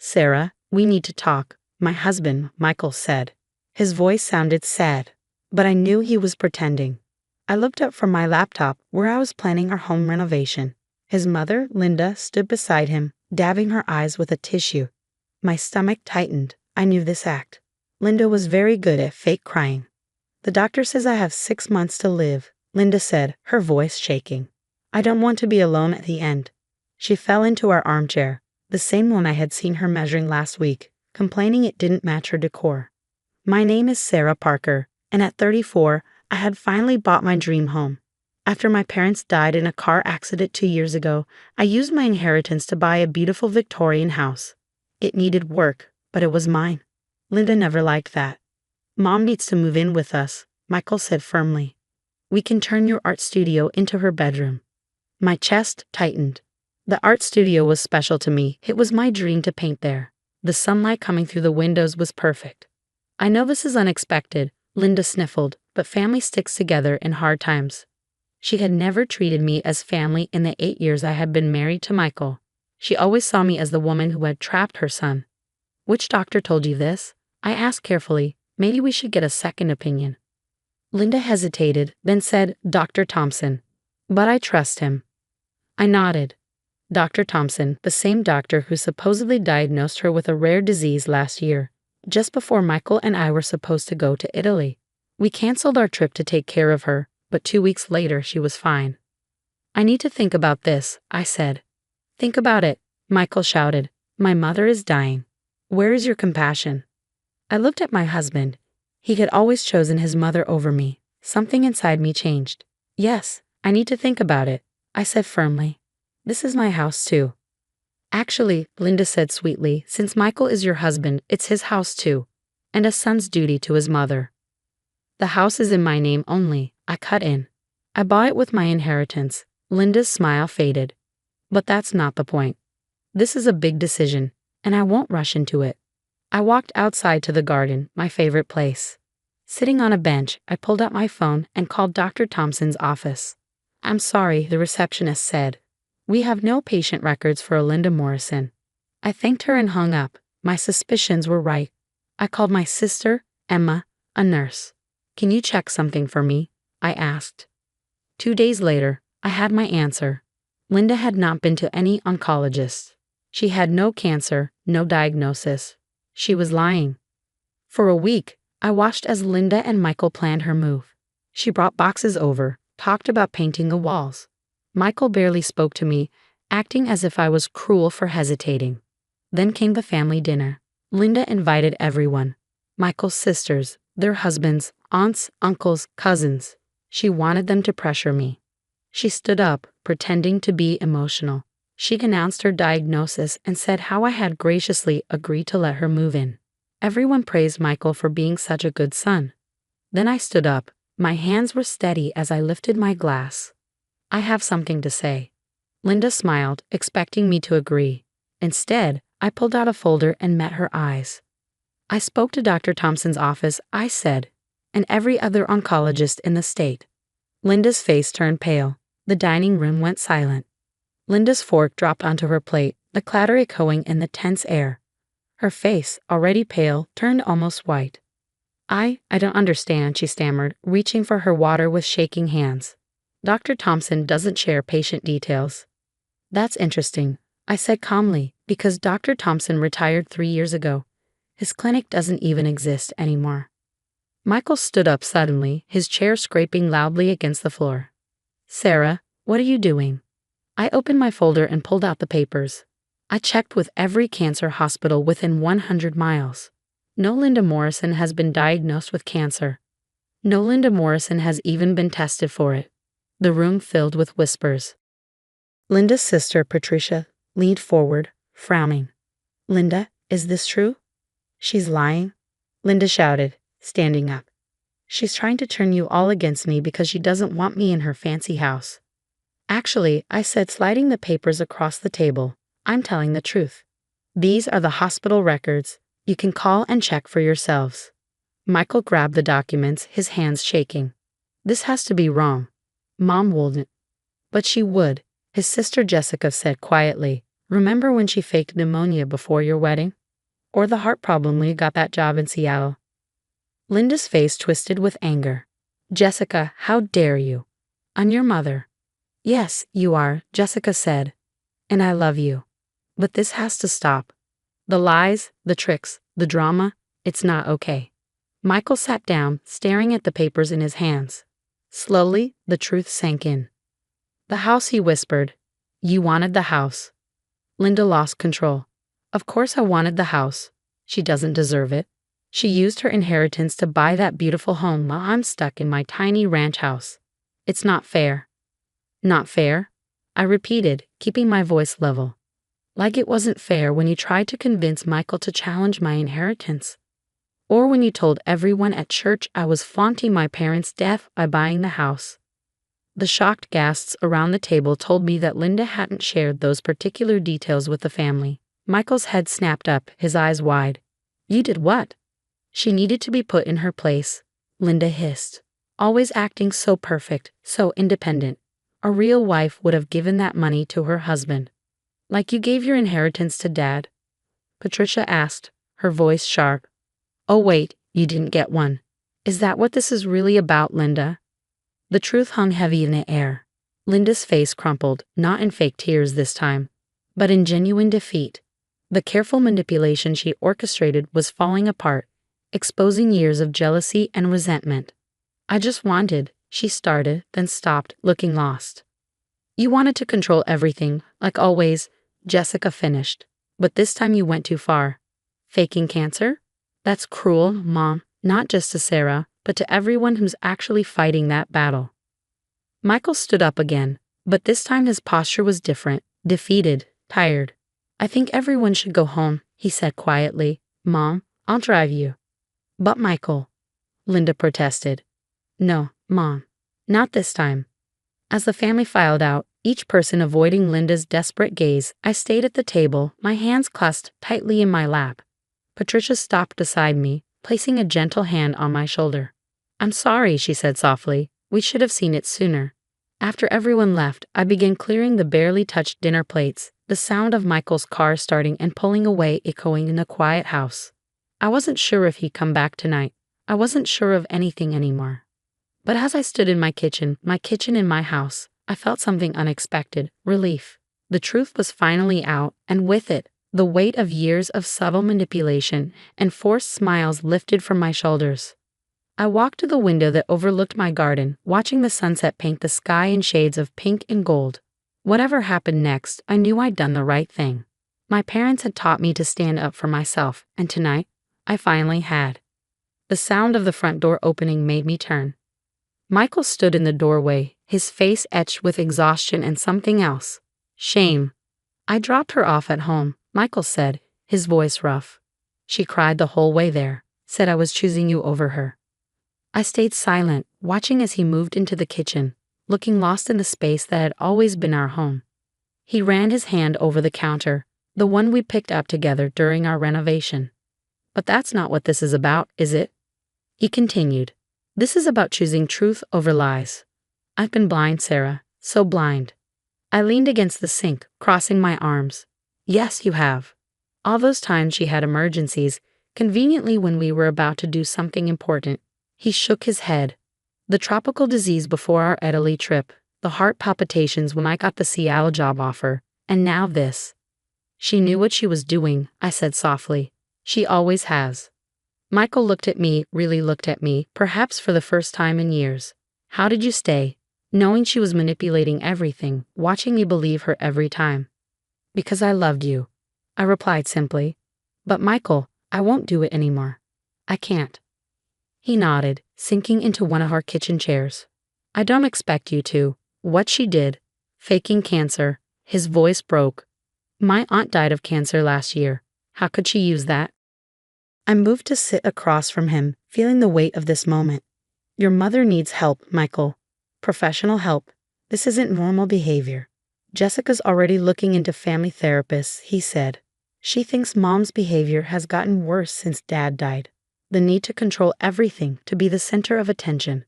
Sarah, we need to talk, my husband, Michael said. His voice sounded sad, but I knew he was pretending. I looked up from my laptop where I was planning our home renovation. His mother, Linda, stood beside him, dabbing her eyes with a tissue. My stomach tightened. I knew this act. Linda was very good at fake crying. The doctor says I have 6 months to live, Linda said, her voice shaking. I don't want to be alone at the end. She fell into our armchair, the same one I had seen her measuring last week, complaining it didn't match her decor. My name is Sarah Parker, and at 34, I had finally bought my dream home. After my parents died in a car accident 2 years ago, I used my inheritance to buy a beautiful Victorian house. It needed work, but it was mine. Linda never liked that. Mom needs to move in with us, Michael said firmly. We can turn your art studio into her bedroom. My chest tightened. The art studio was special to me. It was my dream to paint there. The sunlight coming through the windows was perfect. I know this is unexpected, Linda sniffled, but family sticks together in hard times. She had never treated me as family in the 8 years I had been married to Michael. She always saw me as the woman who had trapped her son. Which doctor told you this? I asked carefully. Maybe we should get a second opinion. Linda hesitated, then said, Dr. Thompson. But I trust him. I nodded. Dr. Thompson, the same doctor who supposedly diagnosed her with a rare disease last year, just before Michael and I were supposed to go to Italy. We canceled our trip to take care of her, but 2 weeks later she was fine. I need to think about this, I said. Think about it, Michael shouted. My mother is dying. Where is your compassion? I looked at my husband. He had always chosen his mother over me. Something inside me changed. Yes, I need to think about it, I said firmly. This is my house too. Actually, Linda said sweetly, since Michael is your husband, it's his house too, and a son's duty to his mother. The house is in my name only, I cut in. I bought it with my inheritance. Linda's smile faded. But that's not the point. This is a big decision, and I won't rush into it. I walked outside to the garden, my favorite place. Sitting on a bench, I pulled out my phone and called Dr. Thompson's office. I'm sorry, the receptionist said. We have no patient records for Linda Morrison. I thanked her and hung up. My suspicions were right. I called my sister, Emma, a nurse. Can you check something for me? I asked. 2 days later, I had my answer. Linda had not been to any oncologist. She had no cancer, no diagnosis. She was lying. For a week, I watched as Linda and Michael planned her move. She brought boxes over, talked about painting the walls. Michael barely spoke to me, acting as if I was cruel for hesitating. Then came the family dinner. Linda invited everyone. Michael's sisters, their husbands, aunts, uncles, cousins. She wanted them to pressure me. She stood up, pretending to be emotional. She announced her diagnosis and said how I had graciously agreed to let her move in. Everyone praised Michael for being such a good son. Then I stood up. My hands were steady as I lifted my glass. I have something to say. Linda smiled, expecting me to agree. Instead, I pulled out a folder and met her eyes. I spoke to Dr. Thompson's office, I said, and every other oncologist in the state. Linda's face turned pale. The dining room went silent. Linda's fork dropped onto her plate, the clatter echoing in the tense air. Her face, already pale, turned almost white. I don't understand, she stammered, reaching for her water with shaking hands. Dr. Thompson doesn't share patient details. That's interesting, I said calmly, because Dr. Thompson retired 3 years ago. His clinic doesn't even exist anymore. Michael stood up suddenly, his chair scraping loudly against the floor. Sarah, what are you doing? I opened my folder and pulled out the papers. I checked with every cancer hospital within 100 miles. No Linda Morrison has been diagnosed with cancer. No Linda Morrison has even been tested for it. The room filled with whispers. Linda's sister, Patricia, leaned forward, frowning. Linda, is this true? She's lying, Linda shouted, standing up. She's trying to turn you all against me because she doesn't want me in her fancy house. Actually, I said, sliding the papers across the table, I'm telling the truth. These are the hospital records. You can call and check for yourselves. Michael grabbed the documents, his hands shaking. This has to be wrong. Mom wouldn't. But she would, his sister Jessica said quietly. Remember when she faked pneumonia before your wedding? Or the heart problem when you got that job in Seattle? Linda's face twisted with anger. Jessica, how dare you? I'm your mother. Yes, you are, Jessica said. And I love you. But this has to stop. The lies, the tricks, the drama, it's not okay. Michael sat down, staring at the papers in his hands. Slowly, the truth sank in. The house, he whispered. You wanted the house. Linda lost control. Of course I wanted the house. She doesn't deserve it. She used her inheritance to buy that beautiful home while I'm stuck in my tiny ranch house. It's not fair. Not fair? I repeated, keeping my voice level. Like it wasn't fair when you tried to convince Michael to challenge my inheritance. Or when you told everyone at church I was flaunting my parents' death by buying the house. The shocked gasps around the table told me that Linda hadn't shared those particular details with the family. Michael's head snapped up, his eyes wide. You did what? She needed to be put in her place, Linda hissed. Always acting so perfect, so independent. A real wife would have given that money to her husband. Like you gave your inheritance to Dad? Patricia asked, her voice sharp. Oh wait, you didn't get one. Is that what this is really about, Linda? The truth hung heavy in the air. Linda's face crumpled, not in fake tears this time, but in genuine defeat. The careful manipulation she orchestrated was falling apart, exposing years of jealousy and resentment. I just wanted, she started, then stopped, looking lost. You wanted to control everything, like always, Jessica finished. But this time you went too far. Faking cancer? That's cruel, Mom, not just to Sarah, but to everyone who's actually fighting that battle. Michael stood up again, but this time his posture was different, defeated, tired. I think everyone should go home, he said quietly. Mom, I'll drive you. But Michael, Linda protested. No, Mom, not this time. As the family filed out, each person avoiding Linda's desperate gaze, I stayed at the table, my hands clasped tightly in my lap. Patricia stopped beside me, placing a gentle hand on my shoulder. I'm sorry, she said softly. We should have seen it sooner. After everyone left, I began clearing the barely touched dinner plates, the sound of Michael's car starting and pulling away echoing in the quiet house. I wasn't sure if he'd come back tonight. I wasn't sure of anything anymore. But as I stood in my kitchen in my house, I felt something unexpected, relief. The truth was finally out, and with it, the weight of years of subtle manipulation and forced smiles lifted from my shoulders. I walked to the window that overlooked my garden, watching the sunset paint the sky in shades of pink and gold. Whatever happened next, I knew I'd done the right thing. My parents had taught me to stand up for myself, and tonight, I finally had. The sound of the front door opening made me turn. Michael stood in the doorway, his face etched with exhaustion and something else. Shame. I dropped her off at home, Michael said, his voice rough. She cried the whole way there, said I was choosing you over her. I stayed silent, watching as he moved into the kitchen, looking lost in the space that had always been our home. He ran his hand over the counter, the one we picked up together during our renovation. But that's not what this is about, is it? He continued. This is about choosing truth over lies. I've been blind, Sarah, so blind. I leaned against the sink, crossing my arms. Yes, you have. All those times she had emergencies, conveniently when we were about to do something important. He shook his head. The tropical disease before our Italy trip, the heart palpitations when I got the Seattle job offer, and now this. She knew what she was doing, I said softly. She always has. Michael looked at me, really looked at me, perhaps for the first time in years. How did you stay? Knowing she was manipulating everything, watching me believe her every time. Because I loved you, I replied simply. But Michael, I won't do it anymore. I can't. He nodded, sinking into one of our kitchen chairs. I don't expect you to. What she did, faking cancer, his voice broke. My aunt died of cancer last year. How could she use that? I moved to sit across from him, feeling the weight of this moment. Your mother needs help, Michael. Professional help. This isn't normal behavior. Jessica's already looking into family therapists, he said. She thinks Mom's behavior has gotten worse since Dad died. The need to control everything, to be the center of attention.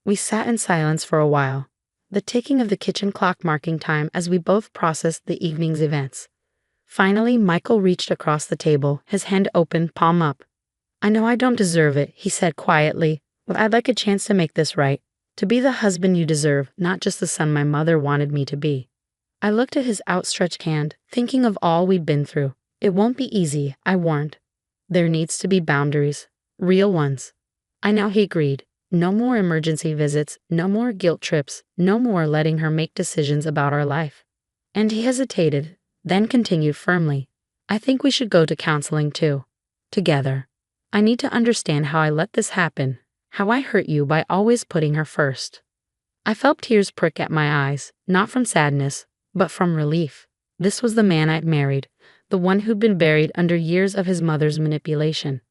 We sat in silence for a while, the ticking of the kitchen clock marking time as we both processed the evening's events. Finally, Michael reached across the table, his hand open, palm up. I know I don't deserve it, he said quietly, but I'd like a chance to make this right. To be the husband you deserve, not just the son my mother wanted me to be. I looked at his outstretched hand, thinking of all we'd been through. It won't be easy, I warned. There needs to be boundaries. Real ones. I know he agreed. No more emergency visits, no more guilt trips, no more letting her make decisions about our life. And he hesitated, then continued firmly. I think we should go to counseling too. Together. I need to understand how I let this happen, how I hurt you by always putting her first. I felt tears prick at my eyes, not from sadness, but from relief. This was the man I'd married, the one who'd been buried under years of his mother's manipulation.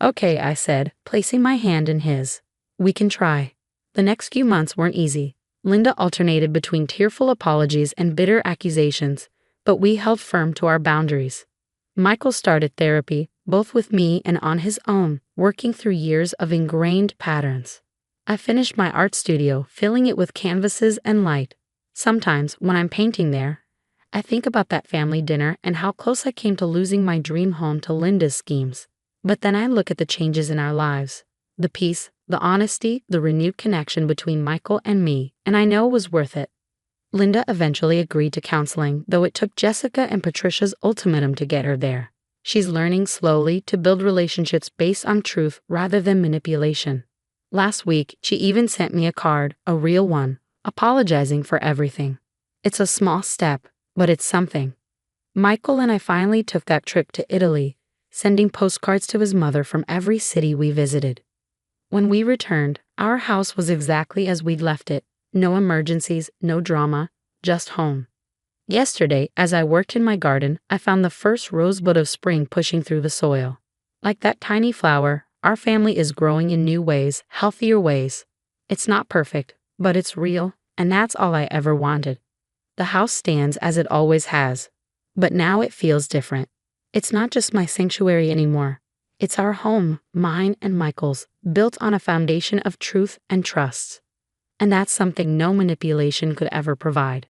Okay, I said, placing my hand in his. We can try. The next few months weren't easy. Linda alternated between tearful apologies and bitter accusations, but we held firm to our boundaries. Michael started therapy, both with me and on his own, working through years of ingrained patterns. I finished my art studio, filling it with canvases and light. Sometimes, when I'm painting there, I think about that family dinner and how close I came to losing my dream home to Linda's schemes. But then I look at the changes in our lives, the peace, the honesty, the renewed connection between Michael and me, and I know it was worth it. Linda eventually agreed to counseling, though it took Jessica and Patricia's ultimatum to get her there. She's learning slowly to build relationships based on truth rather than manipulation. Last week, she even sent me a card, a real one, apologizing for everything. It's a small step, but it's something. Michael and I finally took that trip to Italy, sending postcards to his mother from every city we visited. When we returned, our house was exactly as we'd left it. No emergencies, no drama, just home. Yesterday, as I worked in my garden, I found the first rosebud of spring pushing through the soil. Like that tiny flower, our family is growing in new ways, healthier ways. It's not perfect, but it's real, and that's all I ever wanted. The house stands as it always has, but now it feels different. It's not just my sanctuary anymore. It's our home, mine and Michael's, built on a foundation of truth and trust. And that's something no manipulation could ever provide.